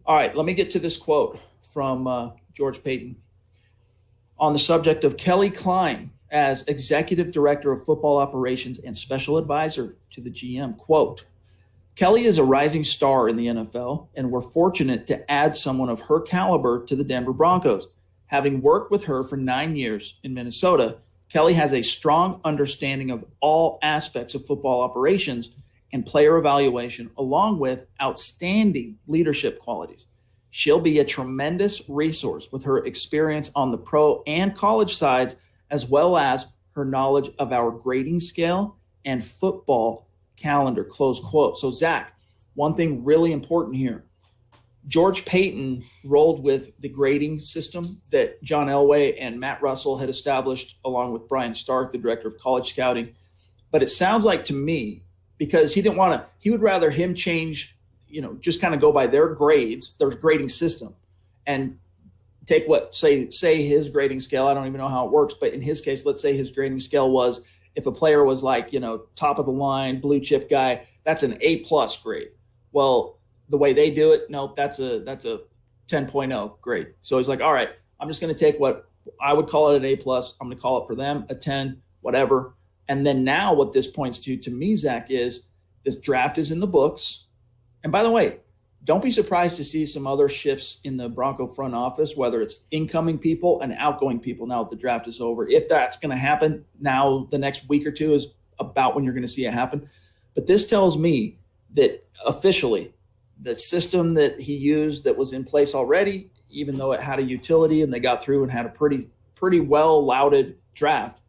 All right, let me get to this quote from George Paton on the subject of Kelly Kleine as Executive Director of Football Operations and Special Advisor to the GM. Quote, Kelly is a rising star in the NFL, and we're fortunate to add someone of her caliber to the Denver Broncos. Having worked with her for 9 years in Minnesota, Kelly has a strong understanding of all aspects of football operations and player evaluation, along with outstanding leadership qualities. She'll be a tremendous resource with her experience on the pro and college sides, as well as her knowledge of our grading scale and football calendar, close quote. So, Zach, one thing really important here. George Paton rolled with the grading system that John Elway and Matt Russell had established, along with Brian Stark, the director of college scouting. But it sounds like to me, because he would rather him change, just kind of go by their grades, their grading system, and take say his grading scale. I don't even know how it works, but in his case, let's say his grading scale was, if a player was like, top of the line, blue chip guy, that's an A+ grade. Well, the way they do it, no, that's a 10.0 grade. So he's like, all right, I'm just going to take what I would call it an A+. I'm going to call it for them a 10, whatever. And then now what this points to me, Zach, is this draft is in the books. And by the way, don't be surprised to see some other shifts in the Bronco front office, whether it's incoming people and outgoing people now that the draft is over. If that's going to happen now, the next week or two is about when you're going to see it happen. But this tells me that officially the system that he used that was in place already, even though it had a utility and they got through and had a pretty well lauded draft,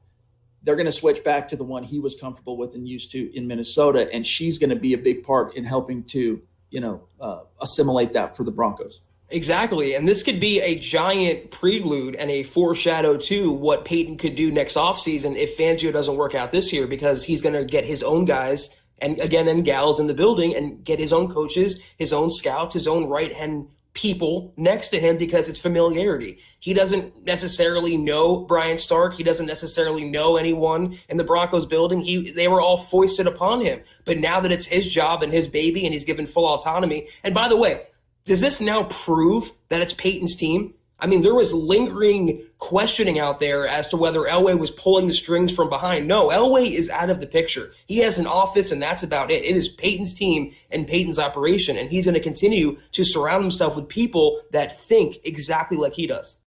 they're going to switch back to the one he was comfortable with and used to in Minnesota. And she's going to be a big part in helping to assimilate that for the Broncos. Exactly. And this could be a giant prelude and a foreshadow to what Paton could do next offseason if Fangio doesn't work out this year, because he's going to get his own guys and gals in the building and get his own coaches, his own scouts, his own right-hand people next to him, because it's familiarity. He doesn't necessarily know Brian Stark. He doesn't necessarily know anyone in the Broncos building. They were all foisted upon him. But now that it's his job and his baby and he's given full autonomy, and by the way, does this now prove that it's Paton's team? I mean, there was lingering questioning out there as to whether Elway was pulling the strings from behind. No, Elway is out of the picture. He has an office, and that's about it. It is Paton's team and Paton's operation, and he's going to continue to surround himself with people that think exactly like he does.